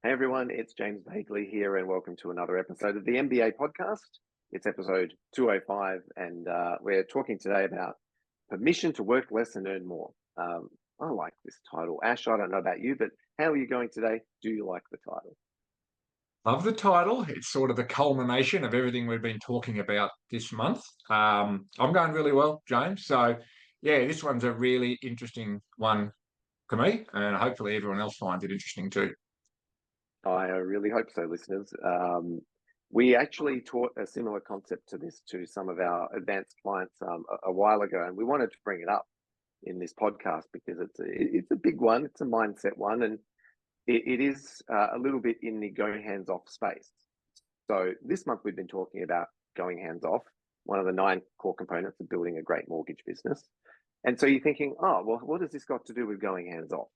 Hey everyone, it's James Bagley here, and welcome to another episode of the MBA podcast. It's episode 205, and we're talking today about permission to work less and earn more. I like this title. Ash, I don't know about you, but how are you going today? Do you like the title? Love the title. It's sort of the culmination of everything we've been talking about this month. I'm going really well, James. So, yeah, this one's a really interesting one for me, and hopefully everyone else finds it interesting too. I really hope so, listeners. We actually taught a similar concept to this to some of our advanced clients a while ago, and we wanted to bring it up in this podcast because it's a big one. It's a mindset one, and it is a little bit in the going hands off space. So this month we've been talking about going hands off, one of the 9 core components of building a great mortgage business. And so you're thinking, oh, well, what has this got to do with going hands off?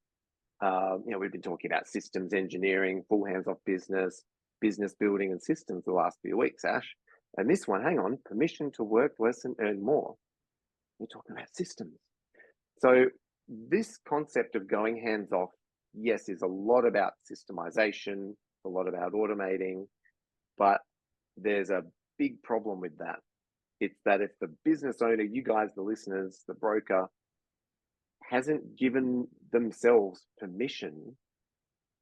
We've been talking about systems engineering, full hands off business, business building, and systems the last few weeks, Ash. And this one, hang on, permission to work less and earn more. We're talking about systems. So this concept of going hands off, yes, is a lot about systemization, a lot about automating, but there's a big problem with that. It's that if the business owner, you guys, the listeners, the broker, hasn't given themselves permission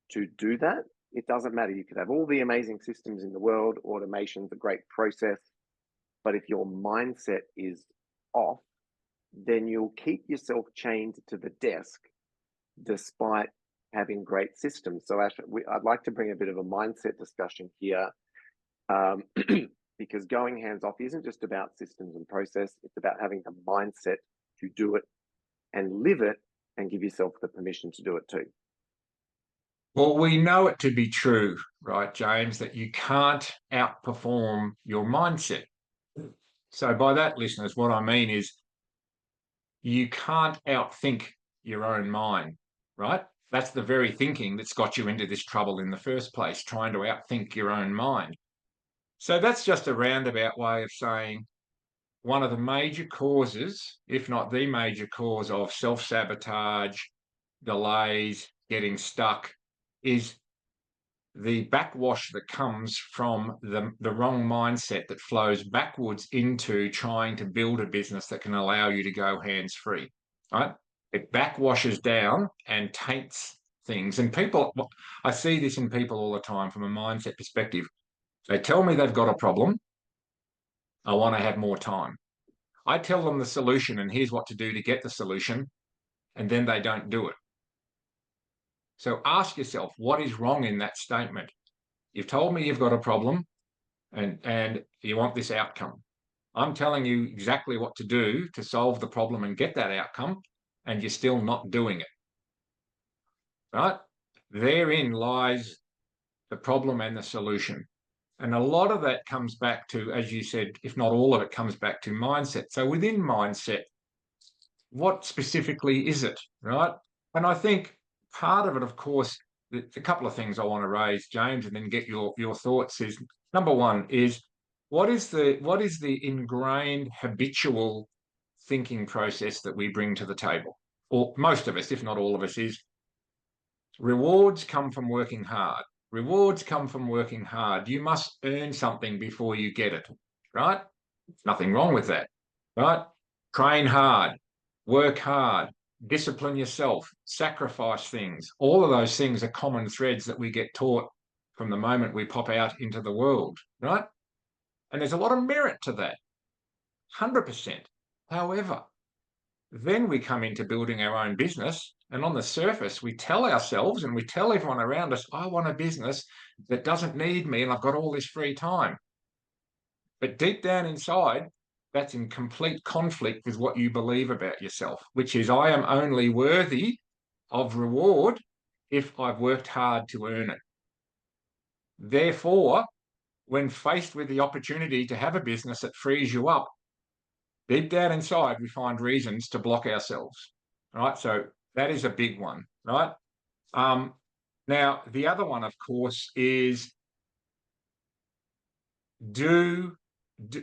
to do that, it doesn't matter. You could have all the amazing systems in the world, automation's a great process, but if your mindset is off, then you'll keep yourself chained to the desk despite having great systems. So, Ash, I'd like to bring a bit of a mindset discussion here, because going hands off isn't just about systems and process. It's about having the mindset to do it and live it and give yourself the permission to do it too. Well, we know it to be true, right, James, that you can't outperform your mindset. So, by that, listeners, what I mean is you can't outthink your own mind, right? That's the very thinking that's got you into this trouble in the first place, trying to outthink your own mind. So that's just a roundabout way of saying one of the major causes, if not the major cause of self-sabotage, delays, getting stuck, is the backwash that comes from the wrong mindset that flows backwards into trying to build a business that can allow you to go hands-free, right? It backwashes down and taints things. And people, I see this in people all the time from a mindset perspective. They tell me they've got a problem. I want to have more time. I tell them the solution and here's what to do to get the solution, and then they don't do it. So ask yourself, what is wrong in that statement? You've told me you've got a problem and you want this outcome. I'm telling you exactly what to do to solve the problem and get that outcome, and you're still not doing it. Right? Therein lies the problem and the solution. And a lot of that comes back to, as you said, if not all of it comes back to mindset. So within mindset, what specifically is it, right? And I think part of it, of course, a couple of things I want to raise, James, and then get your thoughts is number one is what is the ingrained habitual thinking process that we bring to the table, or most of us, if not all of us, is rewards come from working hard. Rewards come from working hard. You must earn something before you get it, right? Nothing wrong with that, right? Train hard, work hard, discipline yourself, sacrifice things. All of those things are common threads that we get taught from the moment we pop out into the world, right? And there's a lot of merit to that, 100%. However, then we come into building our own business. And on the surface, we tell ourselves and we tell everyone around us, I want a business that doesn't need me and I've got all this free time. But deep down inside, that's in complete conflict with what you believe about yourself, which is I am only worthy of reward if I've worked hard to earn it. Therefore, when faced with the opportunity to have a business that frees you up, deep down inside, we find reasons to block ourselves. Right. So that is a big one. Right. Um, Now, the other one, of course, is do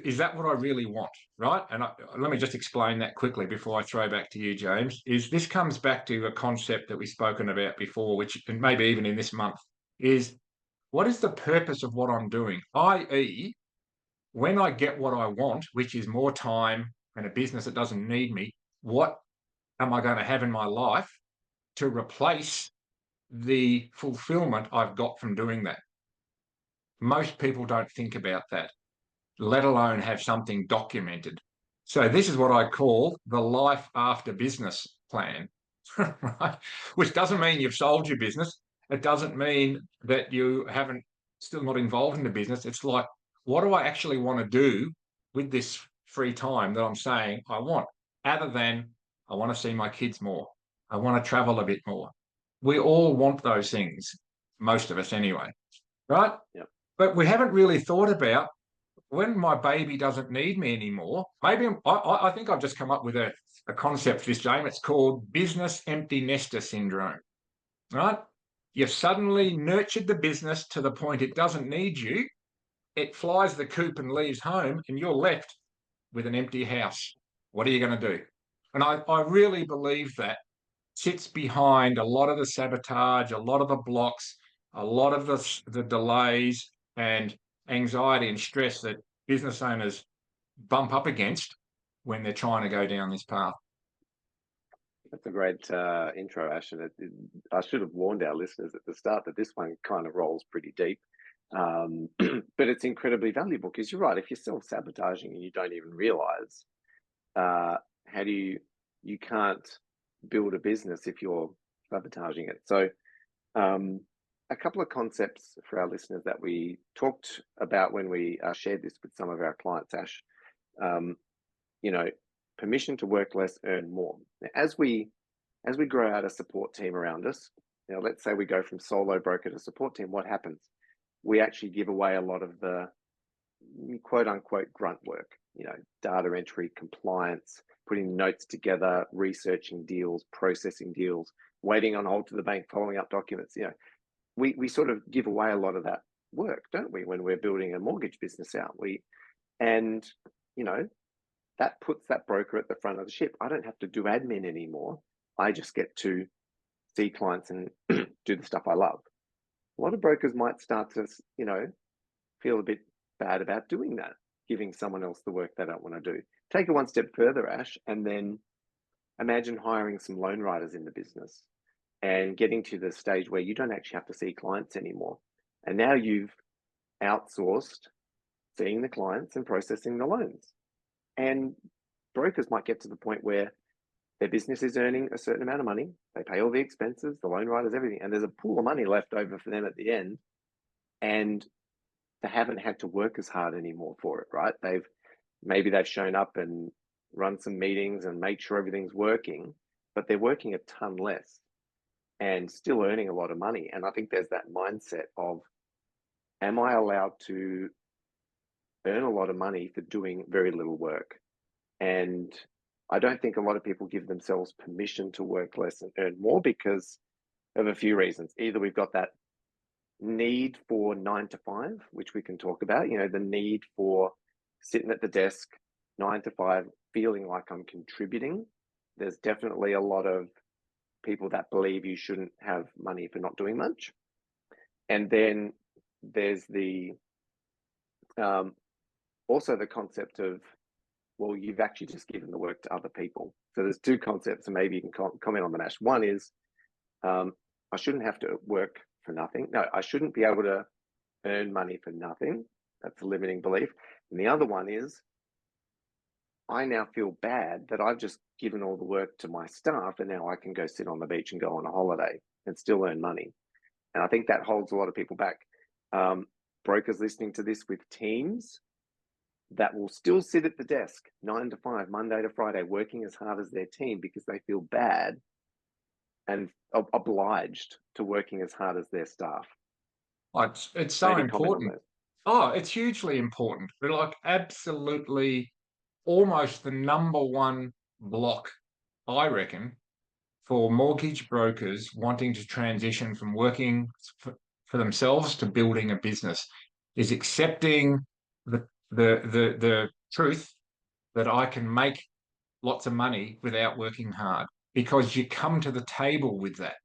is that what I really want, right? And let me just explain that quickly before I throw back to you, James. Is this comes back to a concept that we've spoken about before, which and maybe even in this month, is what is the purpose of what I'm doing? I.e., when I get what I want, which is more time and a business that doesn't need me, what am I going to have in my life to replace the fulfillment I've got from doing that? Most people don't think about that, let alone have something documented. So this is what I call the life after business plan, right? Which doesn't mean you've sold your business. It doesn't mean that you haven't still not involved in the business. It's like, what do I actually want to do with this free time that I'm saying I want, other than I want to see my kids more. I want to travel a bit more. We all want those things, most of us anyway, right? Yep. But we haven't really thought about when my baby doesn't need me anymore. Maybe I think I've just come up with a concept for this, James. It's called business empty nester syndrome, right? You've suddenly nurtured the business to the point it doesn't need you. It flies the coop and leaves home, and you're left with an empty house. What are you going to do? And I really believe that sits behind a lot of the sabotage, a lot of the blocks, a lot of the delays and anxiety and stress that business owners bump up against when they're trying to go down this path. That's a great intro, Ash. And I should have warned our listeners at the start that this one kind of rolls pretty deep. But it's incredibly valuable because you're right. If you're self-sabotaging and you don't even realize, how do you can't build a business if you're sabotaging it. So a couple of concepts for our listeners that we talked about when we shared this with some of our clients, Ash. You know, permission to work less, earn more. Now, as we grow out a support team around us, you know, let's say we go from solo broker to support team, what happens? We actually give away a lot of the quote unquote grunt work, you know, data entry, compliance, putting notes together, researching deals, processing deals, waiting on hold to the bank, following up documents. You know, we sort of give away a lot of that work, don't we, when we're building a mortgage business out? And you know, that puts that broker at the front of the ship. I don't have to do admin anymore. I just get to see clients and do the stuff I love. A lot of brokers might start to, you know, feel a bit bad about doing that, giving someone else the work they don't want to do. Take it one step further, Ash, and then imagine hiring some loan writers in the business and getting to the stage where you don't actually have to see clients anymore. And now you've outsourced seeing the clients and processing the loans. And brokers might get to the point where their business is earning a certain amount of money. They pay all the expenses, the loan writers, everything. And there's a pool of money left over for them at the end. And they haven't had to work as hard anymore for it, right? Maybe they've shown up and run some meetings and made sure everything's working, but they're working a ton less and still earning a lot of money. And I think there's that mindset of, am I allowed to earn a lot of money for doing very little work? And I don't think a lot of people give themselves permission to work less and earn more because of a few reasons. Either we've got that need for 9 to 5, which we can talk about, you know, the need for sitting at the desk 9 to 5, feeling like I'm contributing. There's definitely a lot of people that believe you shouldn't have money for not doing much. And then there's the also the concept of, well, you've actually just given the work to other people. So there's two concepts, and maybe you can comment on them, Ash. One is I shouldn't have to work for nothing. No, I shouldn't be able to earn money for nothing. That's a limiting belief. And the other one is I now feel bad that I've just given all the work to my staff and now I can go sit on the beach and go on a holiday and still earn money. And I think that holds a lot of people back. Brokers listening to this with teams that will still sit at the desk 9 to 5, Monday to Friday, working as hard as their team because they feel bad and obliged to working as hard as their staff. It's so Maybe important. Oh, it's hugely important. But like absolutely almost the number one block, I reckon, for mortgage brokers wanting to transition from working for themselves to building a business is accepting the truth that I can make lots of money without working hard, because you come to the table with that.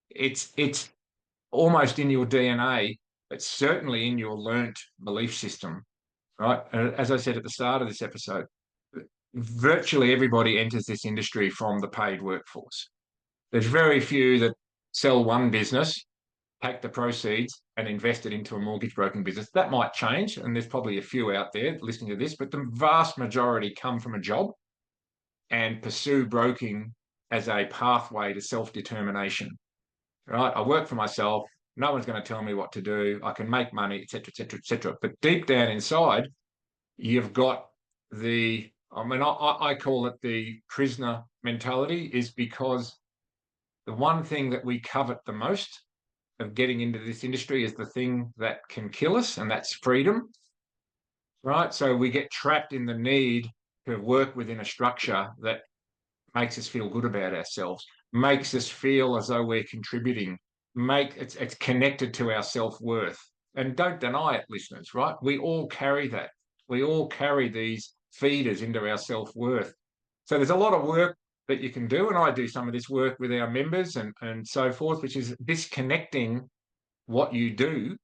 It's almost in your DNA. It's certainly in your learnt belief system, right? As I said at the start of this episode, virtually everybody enters this industry from the paid workforce. There's very few that sell one business, take the proceeds and invest it into a mortgage broking business. That might change, and there's probably a few out there listening to this, but the vast majority come from a job and pursue broking as a pathway to self-determination, right? I work for myself. No one's going to tell me what to do. I can make money, etc., etc., etc. But deep down inside, you've got I call it the prisoner mentality, is because the one thing that we covet the most of getting into this industry is the thing that can kill us, and that's freedom, right? So we get trapped in the need to work within a structure that makes us feel good about ourselves, makes us feel as though we're contributing, it's connected to our self-worth. And don't deny it, listeners, right? We all carry that. We all carry these feeders into our self-worth. So there's a lot of work that you can do, and I do some of this work with our members and so forth, which is disconnecting what you do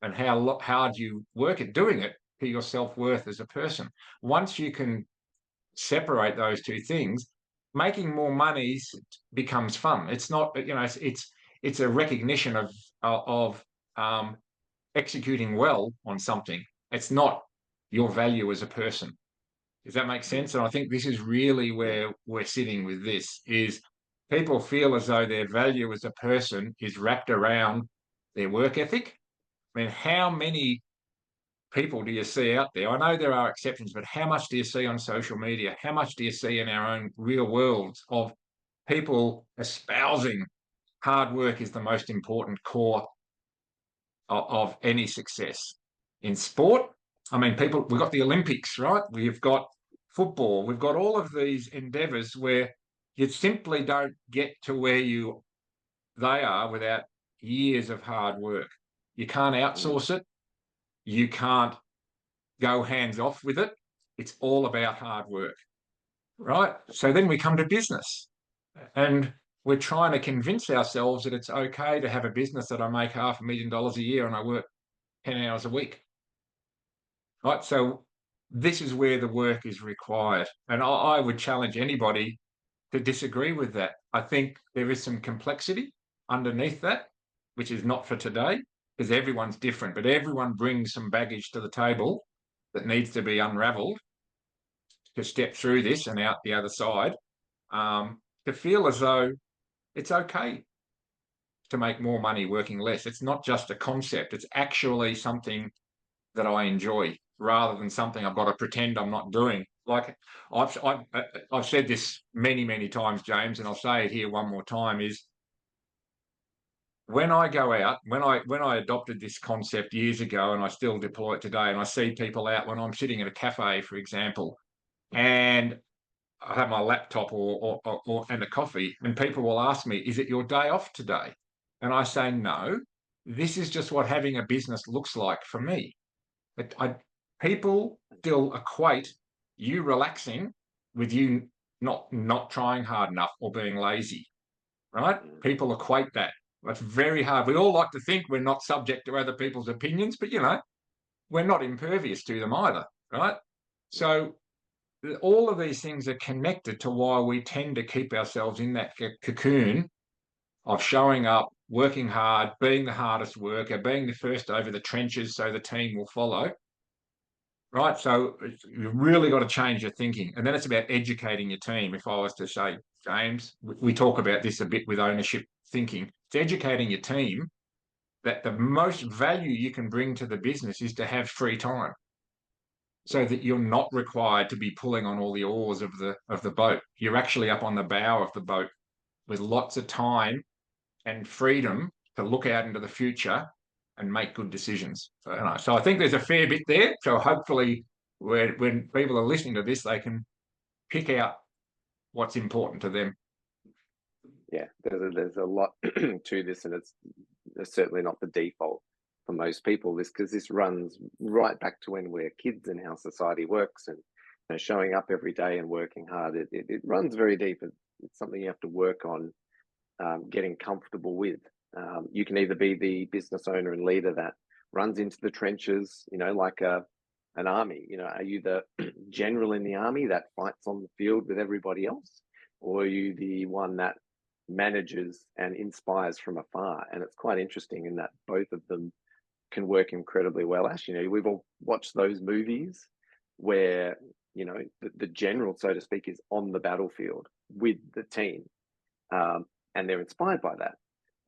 and how hard you work at doing it to your self-worth as a person. Once you can separate those two things, making more money becomes fun. It's not, it's a recognition of executing well on something. It's not your value as a person. Does that make sense? And I think this is really where we're sitting with this, is people feel as though their value as a person is wrapped around their work ethic. I mean, how many people do you see out there? I know there are exceptions, but how much do you see on social media? How much do you see in our own real worlds of people espousing hard work is the most important core of any success? In sport, I mean, we've got the Olympics, right? We've got football. We've got all of these endeavors where you simply don't get to where they are without years of hard work. You can't outsource it. You can't go hands off with it. It's all about hard work, right? So then we come to business, and we're trying to convince ourselves that it's okay to have a business that I make $500,000 a year and I work 10 hours a week, right? So this is where the work is required. And I would challenge anybody to disagree with that. I think there is some complexity underneath that, which is not for today, because everyone's different, but everyone brings some baggage to the table that needs to be unraveled to step through this and out the other side, to feel as though it's okay to make more money working less. It's not just a concept. It's actually something that I enjoy rather than something I've got to pretend I'm not doing. Like I've said this many, many times, James, and I'll say it here one more time, is when I go out, when I adopted this concept years ago, and I still deploy it today, and I see people out when I'm sitting at a cafe, for example, and I have my laptop and a coffee, and people will ask me, "Is it your day off today?" And I say, "No, this is just what having a business looks like for me." But people still equate you relaxing with you not trying hard enough or being lazy, right? People equate that. That's very hard. We all like to think we're not subject to other people's opinions, but we're not impervious to them either, right? So all of these things are connected to why we tend to keep ourselves in that cocoon of showing up, working hard, being the hardest worker, being the first over the trenches so the team will follow, right? So you've really got to change your thinking. And then it's about educating your team. If I was to say, James, we talk about this a bit with ownership thinking. It's educating your team that the most value you can bring to the business is to have free time, so that you're not required to be pulling on all the oars of the boat. You're actually up on the bow of the boat with lots of time and freedom to look out into the future and make good decisions. So I think there's a fair bit there. So hopefully when people are listening to this, they can pick out what's important to them. Yeah, there's a lot to this, and it's certainly not the default for most people. Because this runs right back to when we're kids and how society works, and showing up every day and working hard. It runs very deep. It's something you have to work on getting comfortable with. You can either be the business owner and leader that runs into the trenches, like an army. Are you the general in the army that fights on the field with everybody else? Or are you the one that manages and inspires from afar? And it's quite interesting in that both of them can work incredibly well. Ash, we've all watched those movies where, the general, so to speak, is on the battlefield with the team. And they're inspired by that.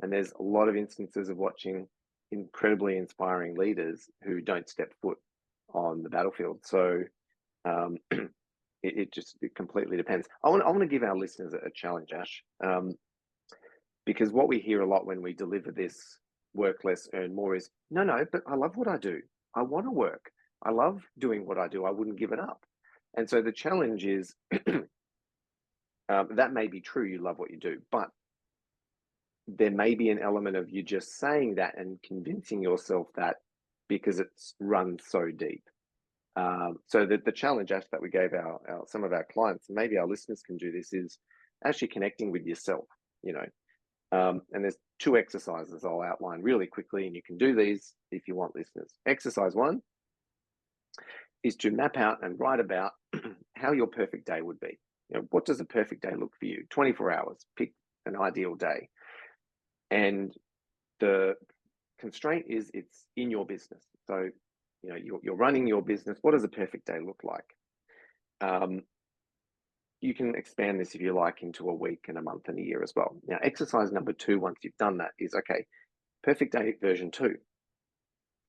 And there's a lot of instances of watching incredibly inspiring leaders who don't step foot on the battlefield. So it completely depends. I want to give our listeners a challenge, Ash, because what we hear a lot when we deliver this work less, earn more is, no, but I love what I do. I want to work. I love doing what I do. I wouldn't give it up. And so the challenge is that may be true. You love what you do, but there may be an element of you just saying that and convincing yourself that because it's run so deep. So the challenge, Ash, that we gave some of our clients, and maybe our listeners can do this, is actually connecting with yourself, and there's 2 exercises I'll outline really quickly, and you can do these if you want, listeners. Exercise 1 is to map out and write about how your perfect day would be. What does a perfect day look for you? 24 hours, pick an ideal day. And the constraint is it's in your business. So, you're running your business. What does a perfect day look like? You can expand this if you like into a week and a month and a year as well. Now, exercise number 2, once you've done that, is okay, perfect day version 2.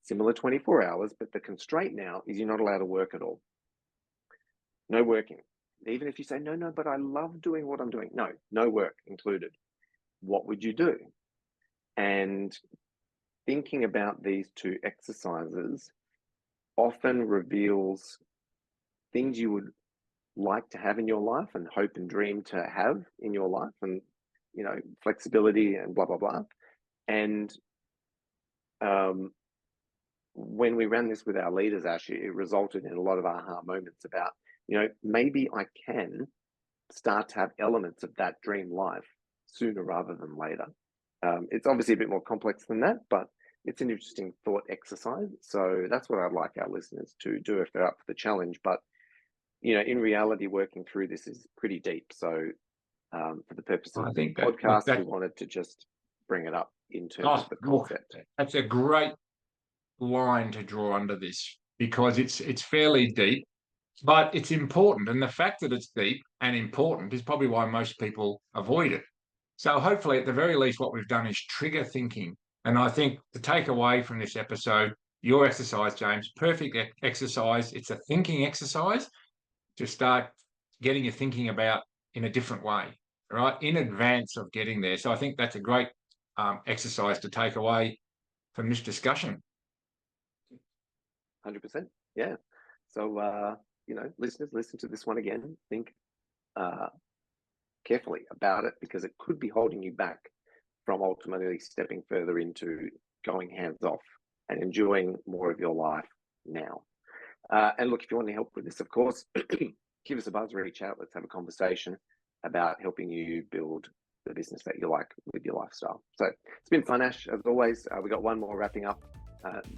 Similar 24 hours, but the constraint now is you're not allowed to work at all. No working. Even if you say, no, but I love doing what I'm doing. No work included. What would you do? And thinking about these 2 exercises often reveals things you would like to have in your life and hope and dream to have in your life, and flexibility and blah blah blah. And when we ran this with our leaders, actually, it resulted in a lot of aha moments about, maybe I can start to have elements of that dream life sooner rather than later. It's obviously a bit more complex than that, but it's an interesting thought exercise. So that's what I'd like our listeners to do if they're up for the challenge. But, in reality, working through this is pretty deep. So for the purpose of the podcast, we wanted to just bring it up in terms of the concept. That's a great line to draw under this, because it's fairly deep, but it's important. And the fact that it's deep and important is probably why most people avoid it. So hopefully, at the very least, what we've done is trigger thinking. And I think the takeaway from this episode, your exercise, James, perfect exercise. It's a thinking exercise to start getting your thinking about in a different way, right, in advance of getting there. So I think that's a great exercise to take away from this discussion. 100%. Yeah. So, listeners, listen to this one again. Think carefully about it, because it could be holding you back from ultimately stepping further into going hands off and enjoying more of your life now. And look, if you want any help with this, of course, give us a buzz, reach out. Let's have a conversation about helping you build the business that you like with your lifestyle. So it's been fun, Ash, as always. We got one more wrapping up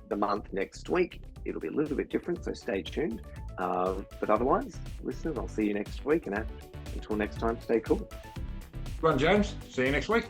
the month next week. It'll be a little bit different, so stay tuned. But otherwise, listeners, I'll see you next week. And until next time, stay cool. Well, James, see you next week.